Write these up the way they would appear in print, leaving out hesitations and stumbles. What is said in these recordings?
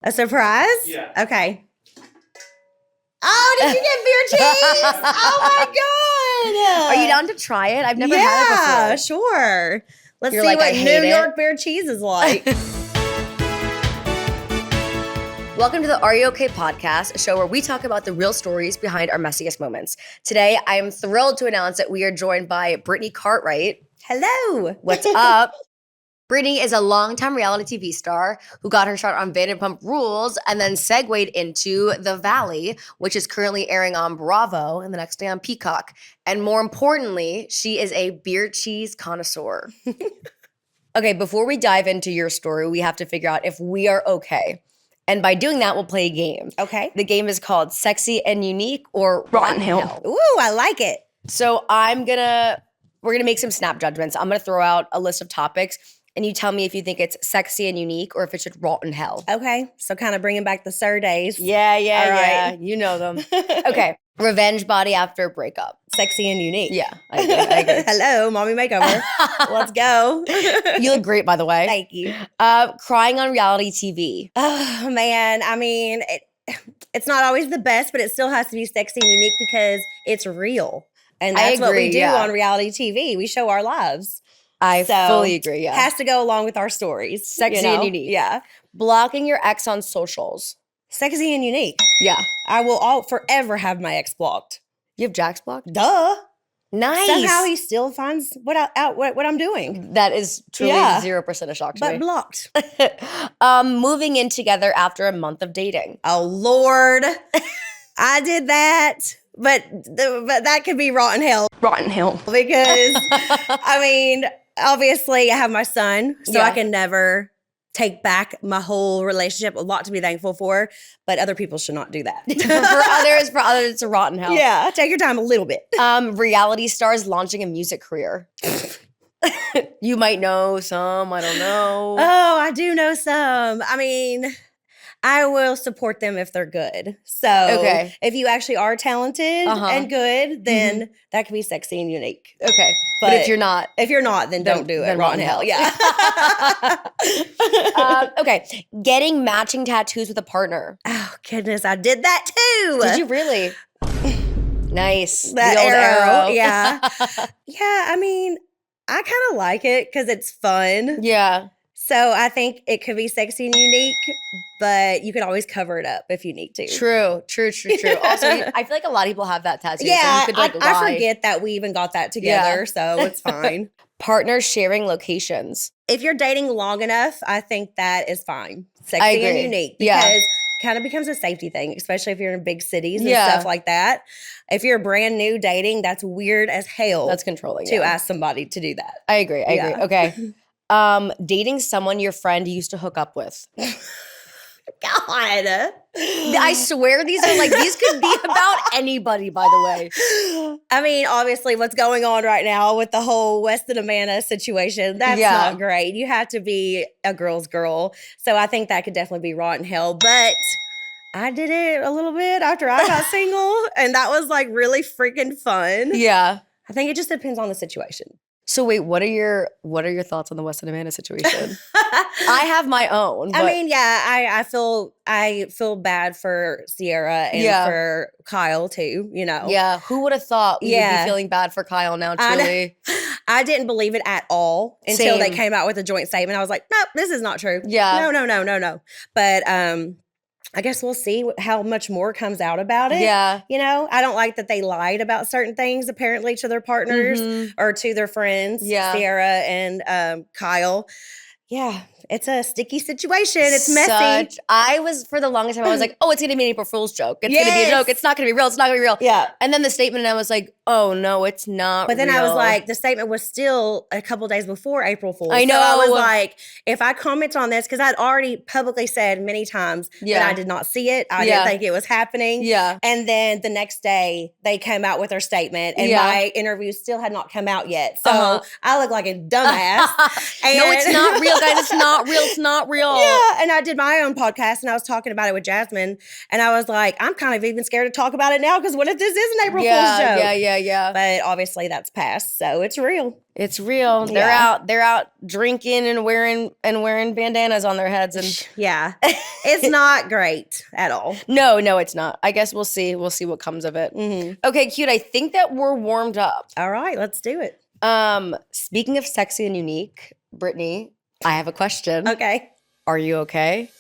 A surprise? Yeah. Okay. Oh, did you get beer cheese? Oh my God. Are you down to try it? I've never had Yeah, it before. sure. Let's You're see like, what I hate New it. York beer cheese is like. Welcome to the Are You Okay podcast, a show where we talk about the real stories behind our messiest moments. Today, I am thrilled to announce that we are joined by Brittany Cartwright. Hello. What's up? Brittany is a longtime reality TV star who got her start on Vanderpump Rules and then segued into The Valley, which is currently airing on Bravo and the next day on Peacock. And more importantly, she is a beer cheese connoisseur. Okay, before we dive into your story, we have to figure out if we are okay. And by doing that, we'll play a game. Okay. The game is called Sexy and Unique or Rotten Hell. Ooh, I like it. So we're gonna make some snap judgments. I'm gonna throw out a list of topics and you tell me if you think it's sexy and unique or if it should rotten hell. Okay. So kind of bringing back the Sir days. Yeah. All right. You know them. Okay. Revenge body after a breakup. Sexy and unique. Yeah, I agree. Hello, mommy makeover. Let's go. You look great, by the way. Thank you. Crying on reality TV. Oh, man. I mean, it's not always the best, but it still has to be sexy and unique because it's real. And I that's what we agree, do yeah. on reality TV. We show our lives. I So, fully agree, yeah. Has to go along with our stories. Sexy and unique. Yeah. Blocking your ex on socials. Sexy and unique. Yeah. I will forever have my ex blocked. You have Jax blocked? Duh. Nice. Somehow he still finds what I'm doing. That is truly Yeah. 0% a shock to But me. blocked. Moving in together after a month of dating. Oh, Lord. I did that. But that could be rotten hell. Rotten hell. Because, I mean, obviously I have my son, so I Yeah. can never take back my whole relationship. A lot to be thankful for, but other people should not do that. for others, it's a rotten hell. Yeah, take your time a little bit. Reality stars launching a music career. You might know some, I don't know. Oh, I do know some. I mean, I will support them if they're good. So Okay. if you actually are talented Uh-huh. and good, then that could be sexy and unique. Okay. But if you're not, If you're not, then don't do it. then Rotten hell. Yeah. okay. Getting matching tattoos with a partner. Oh, goodness. I did that too. Did you really? Nice. That The old arrow. Yeah. Yeah. I mean, I kind of like it because it's fun. Yeah. So I think it could be sexy and unique, but you can always cover it up if you need to. True. Also, I feel like a lot of people have that tattoo. Yeah, so you could, like, I lie. forget that we even got that together, so it's fine. Partners sharing locations. If you're dating long enough, I think that is fine. I Sexy and agree. unique Yeah. because kind of becomes a safety thing, especially if you're in big cities and Yeah. stuff like that. If you're brand new dating, that's weird as hell That's controlling. to yeah. ask somebody to do that. I agree. Yeah. Okay. Dating someone your friend used to hook up with. God. I swear these could be about anybody, by the way. I mean, obviously, what's going on right now with the whole Weston Amanda situation, that's Yeah. not great. You have to be a girl's girl. So I think that could definitely be rotten hell. But I did it a little bit after I got single, and that was like really freaking fun. Yeah. I think it just depends on the situation. So wait, what are your thoughts on the Weston Amanda situation? I have my own. I but- mean, yeah, I feel bad for Sierra and Yeah. for Kyle too, you know. yeah, who would have thought we'd Yeah. be feeling bad for Kyle now? I know. Truly, I didn't believe it at all until they Same. came out with a joint statement. I was like, nope, this is not true. Yeah. No. But I guess we'll see how much more comes out about it. yeah. You know, I don't like that they lied about certain things apparently to their partners Mhm. or to their friends, Yeah. Sierra and Kyle. Yeah, it's a sticky situation. It's messy. I was, for the longest time, I was like, oh, it's going to be an April Fool's joke. It's going to be a Yes. joke. It's not going to be real. It's not going to be real. Yeah. And then the statement, and I was like, oh, no, it's not But then I was real. like, the statement was still a couple days before April Fool's. I So I was know. like, if I comment on this, because I'd already publicly said many times Yeah. that I did not see it. I Yeah. didn't think it was happening. yeah. And then the next day, they came out with their statement, and Yeah. my interview still had not come out yet. So Uh-huh. I look like a dumbass. No, it's not real. guys, it's not real. It's not real. Yeah, and I did my own podcast, and I was talking about it with Jasmine, and I was like, I'm kind of even scared to talk about it now because what if this is an April Fool's joke? Yeah. But obviously that's past, so it's real. It's real. They're out drinking and wearing bandanas on their heads, and yeah, it's not great at all. No, it's not. I guess we'll see. We'll see what comes of it. Mm-hmm. Okay, cute. I think that we're warmed up. All right, let's do it. Speaking of sexy and unique, Brittany, I have a question. Okay. Are you okay?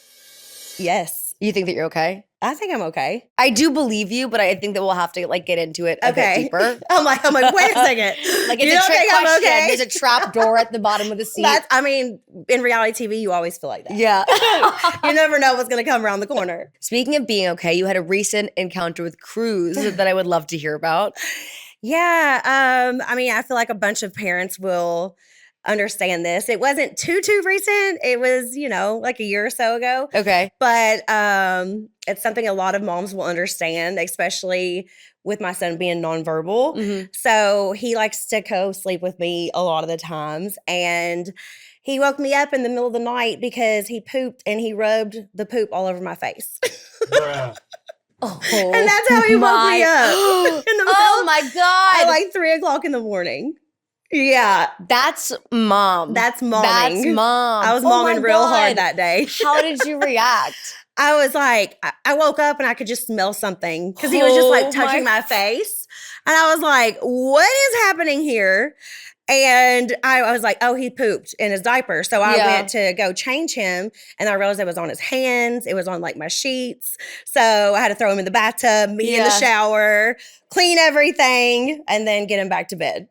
Yes. You think that you're okay? I think I'm okay. I do believe you, but I think that we'll have to get into it a bit deeper. I'm like, wait a second. It's a trick question. Okay? There's a trap door at the bottom of the seat. In reality TV, you always feel like that. Yeah. You never know what's going to come around the corner. Speaking of being okay, you had a recent encounter with Cruz that I would love to hear about. Yeah. I feel like a bunch of parents will understand this. It wasn't too recent. It was, like a year or so ago. Okay. But it's something a lot of moms will understand, especially with my son being nonverbal. Mm-hmm. So he likes to co-sleep with me a lot of the times. And he woke me up in the middle of the night because he pooped and he rubbed the poop all over my face. Oh, and that's how he woke me up. In the middle, oh my God. At like 3:00 in the morning. Yeah. That's mom. That's momming. That's mom. I was momming real hard that day. How did you react? I was like, I woke up and I could just smell something because he was just like touching my face. And I was like, what is happening here? And I was like, oh, he pooped in his diaper. So I went to go change him and I realized it was on his hands. It was on like my sheets. So I had to throw him in the bathtub, me in the shower, clean everything, and then get him back to bed.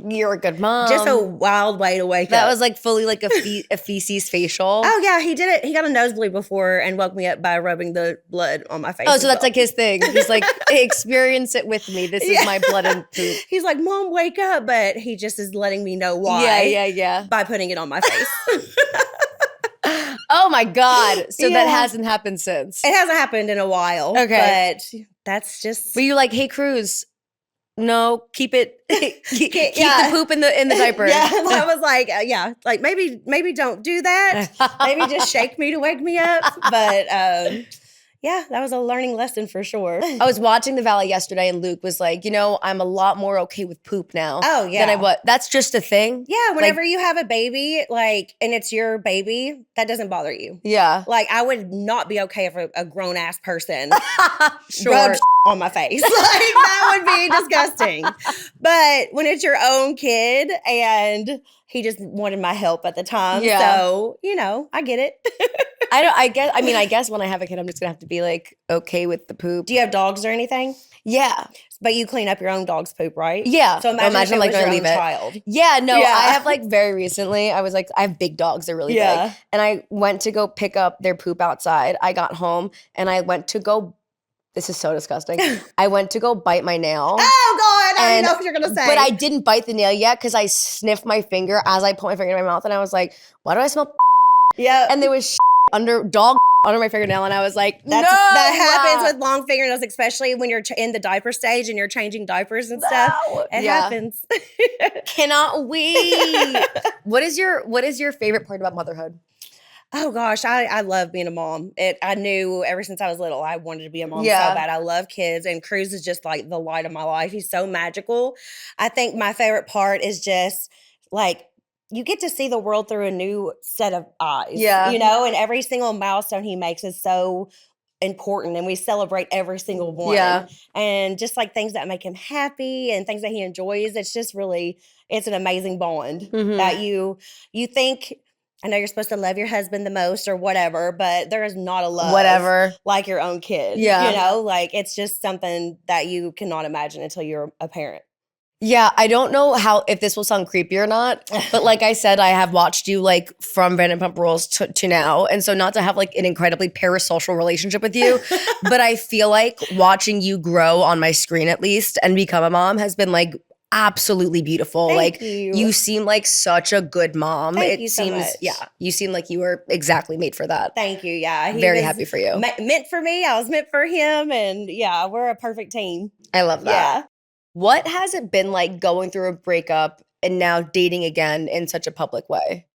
You're a good mom. Just a wild way to wake up. That was like fully like a feces facial. Oh yeah, he did it. He got a nosebleed before and woke me up by rubbing the blood on my face. Oh, so that's like his thing. He's like, experience it with me. This is my blood and poop. He's like, Mom, wake up. But he just is letting me know why. Yeah. By putting it on my face. Oh my God. So that hasn't happened since. It hasn't happened in a while. Okay. But that's just. But you're like, hey, Cruz. No, keep it. Keep the poop in the diaper. Yeah, I was like, like maybe don't do that. Maybe just shake me to wake me up. But yeah, that was a learning lesson for sure. I was watching The Valley yesterday, and Luke was like, I'm a lot more okay with poop now. Oh yeah, than I was. That's just a thing. Yeah, whenever you have a baby, and it's your baby, that doesn't bother you. Yeah, like I would not be okay if a grown ass person rubbed on my face. Like that would be disgusting. But when it's your own kid and he just wanted my help at the time. Yeah. So, I get it. I guess when I have a kid, I'm just gonna have to be like okay with the poop. Do you have dogs or anything? Yeah. But you clean up your own dog's poop, right? Yeah. So imagine like your own leave child. Yeah, no, I have like very recently, I was like, I have big dogs, they're really big. And I went to go pick up their poop outside. I got home and I went to go, this is so disgusting. I went to go bite my nail. Oh God, I don't know what you're gonna say. But I didn't bite the nail yet because I sniffed my finger as I put my finger in my mouth and I was like, why do I smell? Yeah. And there was under my fingernail and I was like, that happens with long fingernails, especially when you're in the diaper stage and you're changing diapers and stuff. It happens. Cannot wait. What is your favorite part about motherhood? Oh gosh, I love being a mom. I knew ever since I was little I wanted to be a mom so bad. I love kids, and Cruz is just like the light of my life. He's so magical. I think my favorite part is just like you get to see the world through a new set of eyes. Yeah. And every single milestone he makes is so important and we celebrate every single one. Yeah. And just like things that make him happy and things that he enjoys, it's just really, it's an amazing bond that you think, I know you're supposed to love your husband the most or whatever, but there is not a love like your own kid. Yeah. Like it's just something that you cannot imagine until you're a parent. Yeah, I don't know if this will sound creepy or not, but like I said, I have watched you like from Vanderpump Rules to now. And so not to have like an incredibly parasocial relationship with you, but I feel like watching you grow on my screen at least and become a mom has been like absolutely beautiful. Thank like you seem like such a good mom. Thank you so much. Yeah, you seem like you were exactly made for that. Thank you. Yeah. He very happy for you. Meant for me. I was meant for him. And yeah, we're a perfect team. I love that. Yeah. What has it been like going through a breakup and now dating again in such a public way?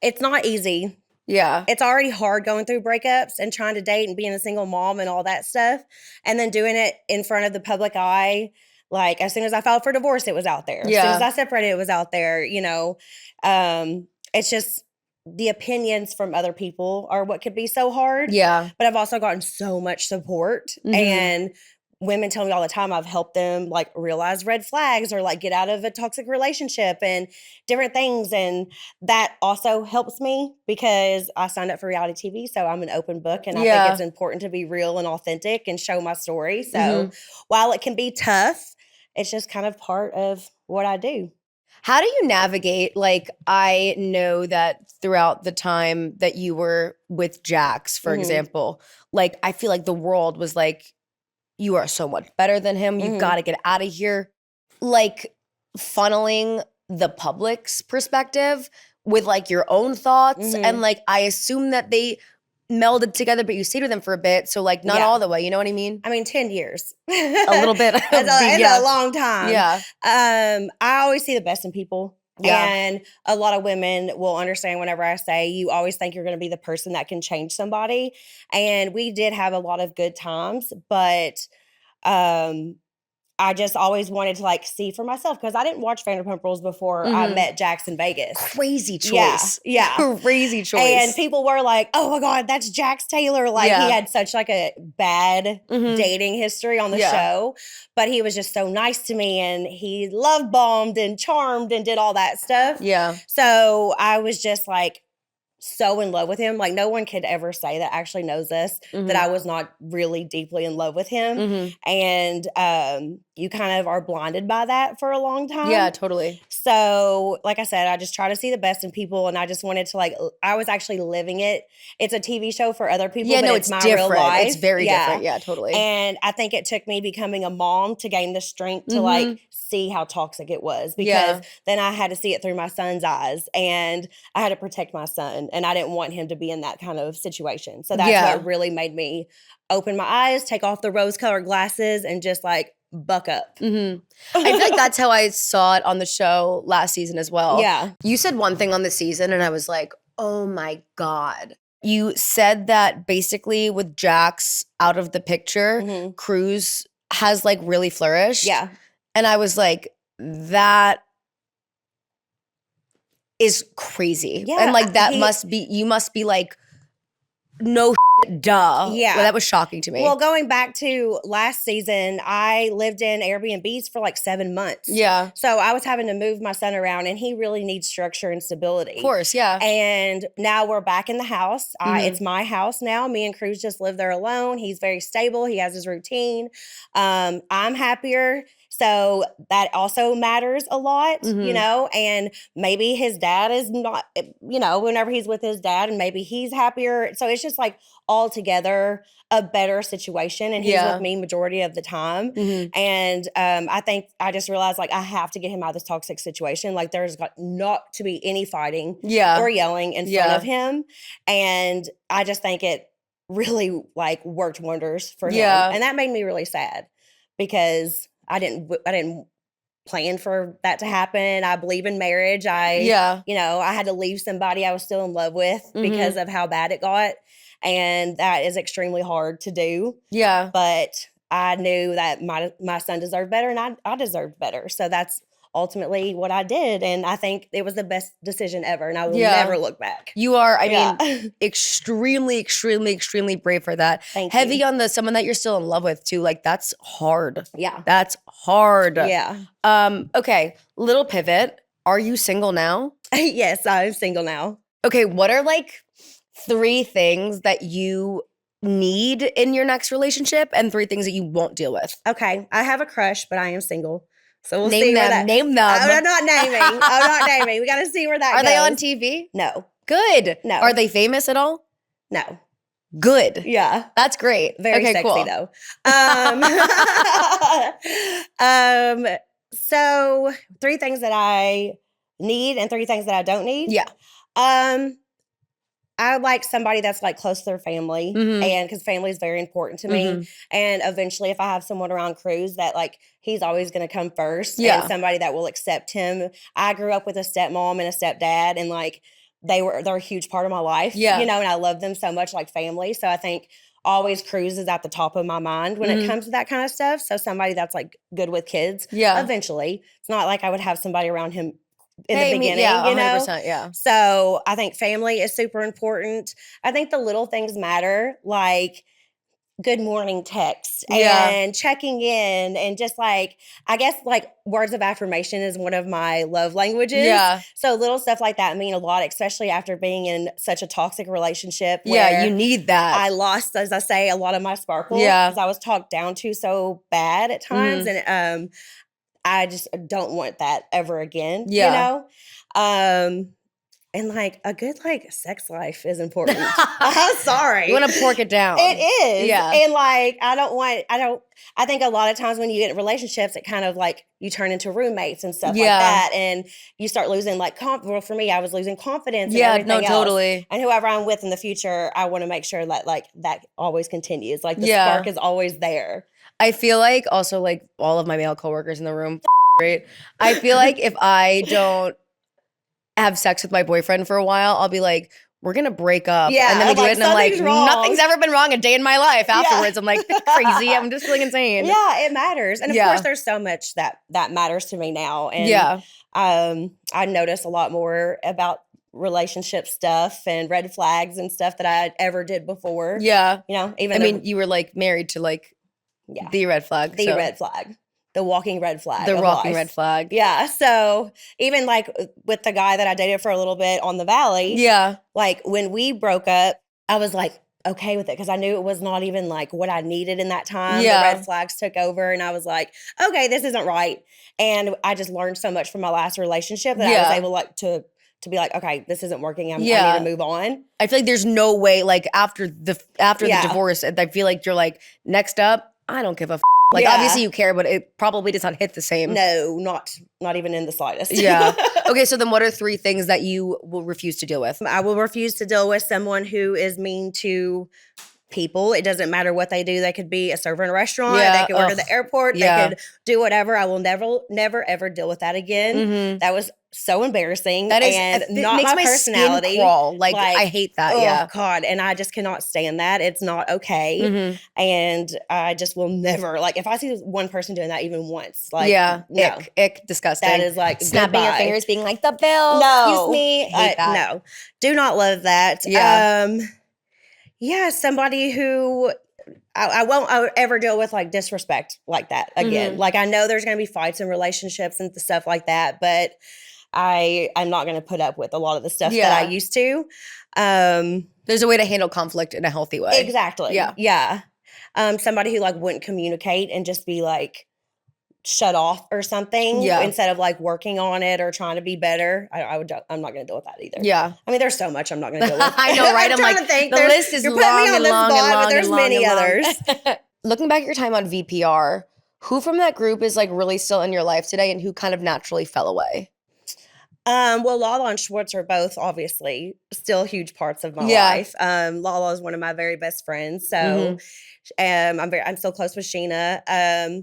It's not easy. Yeah. It's already hard going through breakups and trying to date and being a single mom and all that stuff. And then doing it in front of the public eye. Like, as soon as I filed for divorce, it was out there. As soon as I separated, it was out there, you know. It's just the opinions from other people are what could be so hard. Yeah. But I've also gotten so much support. And women tell me all the time I've helped them like realize red flags or like get out of a toxic relationship and different things. And that also helps me because I signed up for reality TV. So I'm an open book and I think it's important to be real and authentic and show my story. So while it can be tough, it's just kind of part of what I do. How do you navigate? Like, I know that throughout the time that you were with Jax, for example, like, I feel like the world was like, you are so much better than him. You've got to get out of here. Like, funneling the public's perspective with like your own thoughts. And like, I assume that they melded together, but you stayed with them for a bit. So like not all the way, you know what I mean? I mean, 10 years. A little bit. It's a long time. Yeah. I always see the best in people. Yeah. And a lot of women will understand whenever I say you always think you're going to be the person that can change somebody. And we did have a lot of good times, but I just always wanted to like see for myself because I didn't watch Vanderpump Rules before I met Jax in Vegas. Crazy choice. Yeah. Crazy choice. And people were like, oh my God, that's Jax Taylor. Like he had such like a bad dating history on the show, but he was just so nice to me and he love bombed and charmed and did all that stuff. Yeah. So I was just like, so in love with him. Like no one could ever say that actually knows us that I was not really deeply in love with him. And you kind of are blinded by that for a long time. Yeah, totally. So like I said, I just try to see the best in people and I just wanted to like, I was actually living it. It's a TV show for other people, but it's my different. real life. It's very different. Yeah, totally. And I think it took me becoming a mom to gain the strength to like see how toxic it was because then I had to see it through my son's eyes and I had to protect my son and I didn't want him to be in that kind of situation. So that's what really made me open my eyes, take off the rose-colored glasses and just like buck up. I feel like that's how I saw it on the show last season as well. Yeah. You said one thing on the season and I was like, oh my God. You said that basically with Jax out of the picture, Cruz has like really flourished. Yeah. And I was like, that is crazy. Yeah. And like that you must be like, no duh. Yeah. Well, that was shocking to me. Well, going back to last season, I lived in Airbnbs for like 7 months. Yeah. So I was having to move my son around and he really needs structure and stability. Of course, yeah. And now we're back in the house. It's my house now. Me and Cruz just live there alone. He's very stable. He has his routine. I'm happier. So that also matters a lot, you know, and maybe his dad is not, you know, whenever he's with his dad and maybe he's happier. So it's just like all together a better situation. And he's with me majority of the time. And I think I just realized like I have to get him out of this toxic situation. Like there's got not to be any fighting or yelling in front of him. And I just think it really like worked wonders for him. And that made me really sad because I didn't plan for that to happen. I believe in marriage. You know, I had to leave somebody I was still in love with because of how bad it got. And that is extremely hard to do. Yeah. But I knew that my son deserved better and I deserved better. So that's ultimately what I did. And I think it was the best decision ever. And I will never look back. You are, I mean, extremely, extremely, extremely brave for that. Thank Heavy you. on the someone that you're still in love with too. Like that's hard. Yeah. That's hard. Yeah. Okay, little pivot. Are you single now? Yes, I'm single now. Okay, what are like 3 things that you need in your next relationship and 3 things that you won't deal with? Okay, I have a crush, but I am single. So we'll name see them. where that. Name them. I'm not naming. I'm not naming. We got to see where that goes. Are they on TV? No. Good. No. Are they famous at all? No. Good. Yeah. That's great. Very okay, sexy cool. though. So 3 things that I need and 3 things that I don't need. Yeah. I would like somebody that's like close to their family and because family is very important to me. And eventually if I have someone around Cruz that like, he's always going to come first and somebody that will accept him. I grew up with a stepmom and a stepdad and like they're a huge part of my life, Yeah. you know, and I love them so much, like family. So I think always Cruz is at the top of my mind when it comes to that kind of stuff. So somebody that's like good with kids, eventually. It's not like I would have somebody around him in the beginning, you know? Yeah. So I think family is super important. I think the little things matter, like good morning text and checking in and just like, I guess like words of affirmation is one of my love languages. Yeah. So little stuff like that mean a lot, especially after being in such a toxic relationship. Where you need that. I lost, as I say, a lot of my sparkle because I was talked down to so bad at times. And I just don't want that ever again, you know? And like a good like sex life is important. I'm sorry. You want to pork it down. It is. Yeah. And like I think a lot of times when you get in relationships, it kind of like you turn into roommates and stuff like that. And you start losing like well, for me, I was losing confidence and everything else. Totally. And whoever I'm with in the future, I want to make sure that like that always continues. Like the spark is always there. I feel like also like all of my male coworkers in the room, right? I feel like if I don't have sex with my boyfriend for a while, I'll be like, we're gonna break up. Yeah, and then we do it and I'm like, wrong. Nothing's ever been wrong a day in my life afterwards. I'm like, crazy. I'm just feeling insane. Yeah, it matters. And of course there's so much that matters to me now. And I notice a lot more about relationship stuff and red flags and stuff that I ever did before. Yeah. You know, even you were like married to like the red flag. The red flag. The walking red flag. The walking red flag. Yeah. So even like with the guy that I dated for a little bit on the Valley. Yeah. Like when we broke up, I was like okay with it because I knew it was not even like what I needed in that time. Yeah. The red flags took over and I was like, okay, this isn't right. And I just learned so much from my last relationship that I was able like to be like, okay, this isn't working. I need to move on. I feel like there's no way like after the divorce, I feel like you're like, next up, I don't give a like obviously you care, but it probably does not hit the same. No, not even in the slightest. Yeah. Okay, so then what are 3 things that you will refuse to deal with? I will refuse to deal with someone who is mean to people. It doesn't matter what they do. They could be a server in a restaurant. They could work at the airport. They could do whatever. I will never, ever deal with that again. That was so embarrassing. That is, and not makes my personality. Skin crawl. Like I hate that. Oh God. And I just cannot stand that. It's not okay. And I just will never, like if I see one person doing that even once, like no. Ick, disgusting. That is like snapping your fingers, being like the belle. No. Excuse me. Hate that. No. Do not love that. Yeah, somebody who I won't ever deal with like disrespect like that again. Like I know there's going to be fights in relationships and stuff like that, but I'm not going to put up with a lot of the stuff that I used to. There's a way to handle conflict in a healthy way. Exactly. Yeah. Somebody who like wouldn't communicate and just be like shut off or something instead of like working on it or trying to be better. I'm not going to deal with that either. Yeah. I mean, there's so much I'm not going to deal with. I know, right? I'm like, to think. The list is long and long and long. But there's many others. Looking back at your time on VPR, who from that group is like really still in your life today and who kind of naturally fell away? Well, Lala and Schwartz are both obviously still huge parts of my life. Lala is one of my very best friends. So I'm still close with Sheena.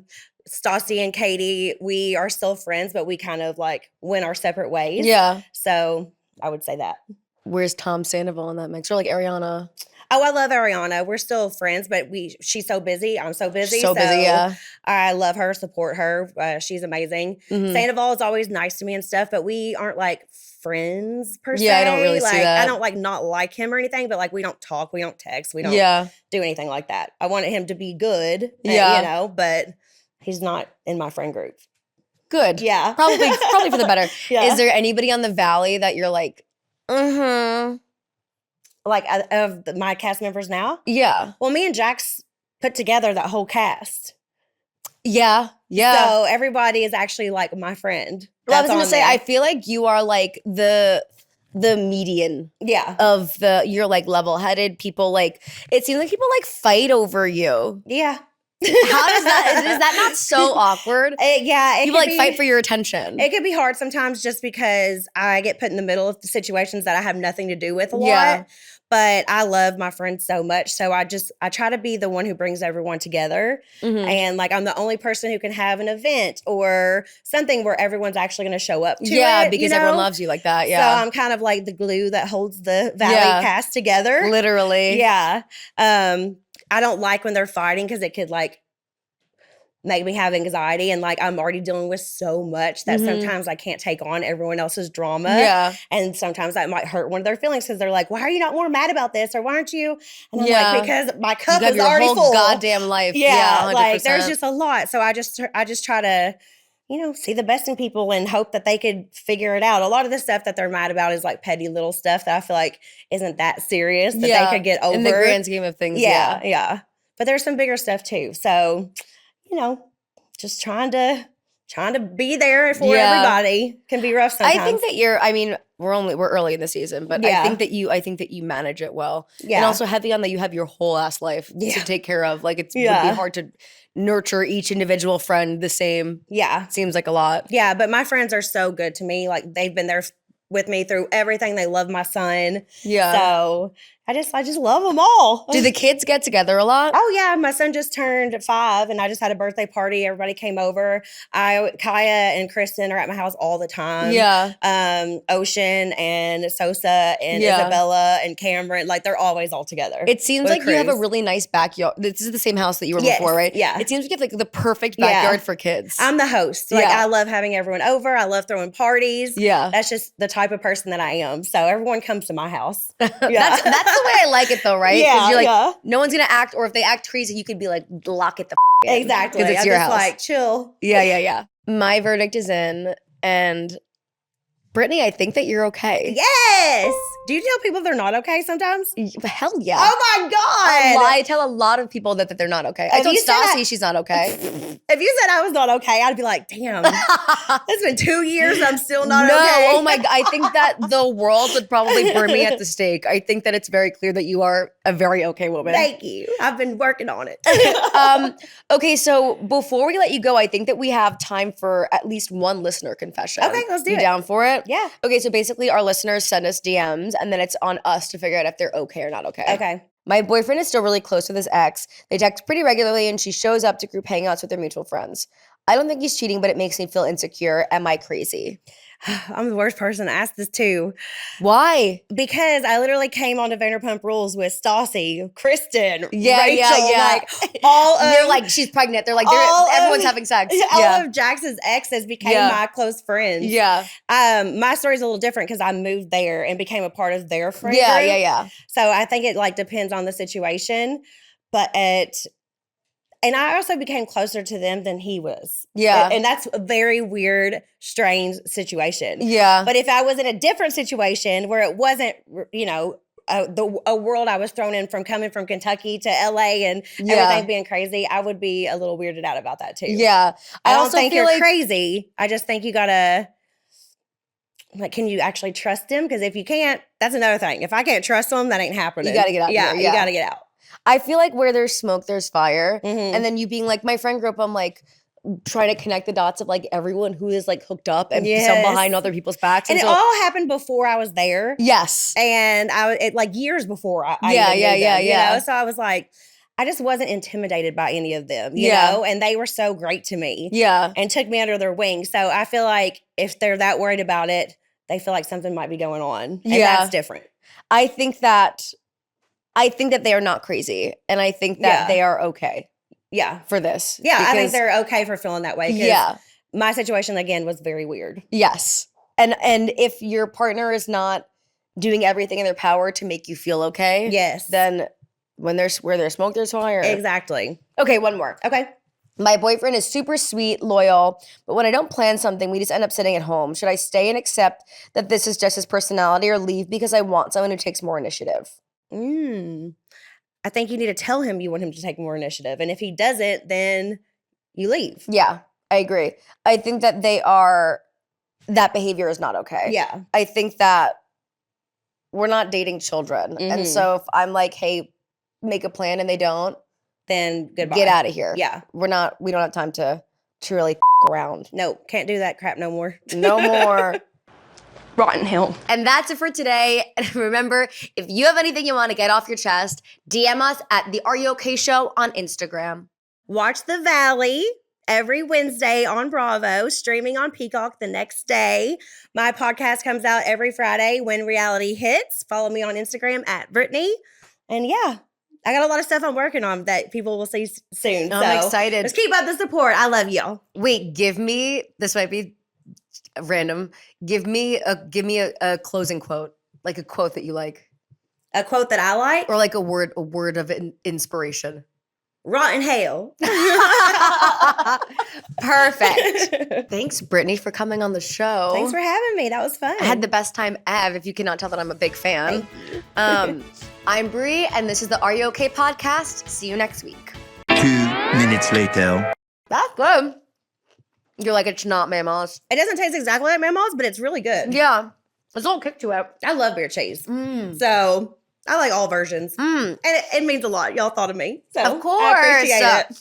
Stassi and Katie, we are still friends, but we kind of like went our separate ways. Yeah. So I would say that. Where's Tom Sandoval in that mix? Or like Ariana? Oh, I love Ariana. We're still friends, but she's so busy. I'm so busy. So busy, yeah. I love her, support her. She's amazing. Sandoval is always nice to me and stuff, but we aren't like friends per se. Yeah, I don't really see that. I don't like not like him or anything, but like we don't talk, we don't text, we don't do anything like that. I wanted him to be good, you know, but he's not in my friend group. Good. Yeah. Probably for the better. Is there anybody on the Valley that you're like, like of my cast members now? Yeah. Well, me and Jax put together that whole cast. Yeah. So everybody is actually like my friend. Well, I was going to say, I feel like you are like the median of you're like level-headed people. Like, it seems like people like fight over you. Yeah. How does that, is that not so awkward? People like fight for your attention. It could be hard sometimes just because I get put in the middle of the situations that I have nothing to do with a lot. but I love my friends so much. So I try to be the one who brings everyone together. And like, I'm the only person who can have an event or something where everyone's actually going to show up to it. Because everyone loves you like that. Yeah. So I'm kind of like the glue that holds the Valley cast together. Literally. Yeah. I don't like when they're fighting because it could like make me have anxiety, and like I'm already dealing with so much that sometimes I can't take on everyone else's drama. Yeah. And sometimes that might hurt one of their feelings because they're like, why are you not more mad about this? Or why aren't you? And I'm like, because my cup is already whole full. Goddamn life. Yeah. 100%. Like there's just a lot. So I just try to, see the best in people and hope that they could figure it out. A lot of the stuff that they're mad about is like petty little stuff that I feel like isn't that serious that they could get over. In the grand scheme of things. Yeah. But there's some bigger stuff too. So, just trying to be there for everybody can be rough sometimes. I think that we're early in the season, but I think that you manage it well. Yeah. And also heavy on that you have your whole ass life to take care of. Like would be hard to nurture each individual friend the same. Yeah. Seems like a lot. Yeah, but my friends are so good to me. Like they've been there with me through everything. They love my son. Yeah. So I just love them all. Do the kids get together a lot? Oh yeah, my son just turned 5, and I just had a birthday party. Everybody came over. Kaya and Kristen are at my house all the time. Yeah. Ocean and Sosa and Isabella and Cameron, like they're always all together. It seems like Cruz. You have a really nice backyard. This is the same house that you were before, right? Yeah. It seems like you have like the perfect backyard for kids. I'm the host. Like I love having everyone over. I love throwing parties. Yeah. That's just the type of person that I am. So everyone comes to my house. That's the way I like it though, right? Yeah, you're like, no one's gonna act, or if they act crazy, you could be like, lock it the in. Exactly. Because it's your house. Like, chill. Yeah. My verdict is in, and Brittany, I think that you're okay. Yes. Do you tell people they're not okay sometimes? Hell yeah. Oh my God. I tell a lot of people that they're not okay. I told Stassi she's not okay. If you said I was not okay, I'd be like, damn, it's been 2 years. I'm still not okay. Oh my God. I think that the world would probably burn me at the stake. I think that it's very clear that you are a very okay woman. Thank you. I've been working on it. Okay, so before we let you go, I think that we have time for at least one listener confession. Okay, let's do it. You down for it? Yeah. Okay, so basically our listeners send us DMs, and then it's on us to figure out if they're okay or not okay. Okay. My boyfriend is still really close with his ex. They text pretty regularly, and she shows up to group hangouts with their mutual friends. I don't think he's cheating, but it makes me feel insecure. Am I crazy? I'm the worst person to ask this to. Why? Because I literally came onto Vanderpump Rules with Stassi, Kristen, Rachel, like all of. They're like, she's pregnant. They're like, everyone's having sex. All of Jax's exes became my close friends. Yeah. My story's a little different because I moved there and became a part of their friend group. Yeah. So I think it like depends on the situation, and I also became closer to them than he was. Yeah. And that's a very weird, strange situation. Yeah. But if I was in a different situation where it wasn't, a world I was thrown in from coming from Kentucky to LA and everything being crazy, I would be a little weirded out about that too. Yeah. I don't think you're crazy. I just think you gotta, like, can you actually trust him? Because if you can't, that's another thing. If I can't trust him, that ain't happening. You gotta get out. Yeah, you gotta get out. I feel like where there's smoke, there's fire. And then you being like, my friend group, I'm like trying to connect the dots of like everyone who is like hooked up and some behind other people's backs. And it all happened before I was there. Yes. And like years before I yeah. So I was like, I just wasn't intimidated by any of them, you know? And they were so great to me. Yeah. And took me under their wing. So I feel like if they're that worried about it, they feel like something might be going on. And that's different. I think that they are not crazy. And I think that they are okay. Yeah. For this. Yeah, I think they're okay for feeling that way. Yeah. My situation, again, was very weird. Yes. And if your partner is not doing everything in their power to make you feel okay, then where there's smoke, there's fire. Exactly. Okay, one more. Okay. My boyfriend is super sweet, loyal, but when I don't plan something, we just end up sitting at home. Should I stay and accept that this is just his personality, or leave because I want someone who takes more initiative? I think you need to tell him you want him to take more initiative. And if he doesn't, then you leave. Yeah, I agree. I think that that behavior is not okay. Yeah. I think that we're not dating children. And so if I'm like, hey, make a plan and they don't, then goodbye. Get out of here. Yeah. We don't have time to really around. No, can't do that crap no more. No more. Rotten hell. And that's it for today. And remember, if you have anything you want to get off your chest, DM us at the Are You Okay Show on Instagram. Watch The Valley every Wednesday on Bravo, streaming on Peacock the next day. My podcast comes out every Friday when reality hits. Follow me on Instagram at Brittany. And yeah, I got a lot of stuff I'm working on that people will see soon. I'm excited. Let's keep up the support. I love y'all. Wait, this might be random. Give me a closing quote, like a quote that you like. A quote that I like? Or like a word of inspiration. Rotten hell. Perfect. Thanks, Brittany, for coming on the show. Thanks for having me. That was fun. I had the best time ever, if you cannot tell that I'm a big fan. I'm Brie, and this is the Are You Okay podcast. See you next week. 2 minutes later. That's good. You're like, it's not mammoths. It doesn't taste exactly like mammoths, but it's really good. Yeah. There's a little kick to it. I love beer cheese. So I like all versions. And it means a lot. Y'all thought of me. So of course. I appreciate it.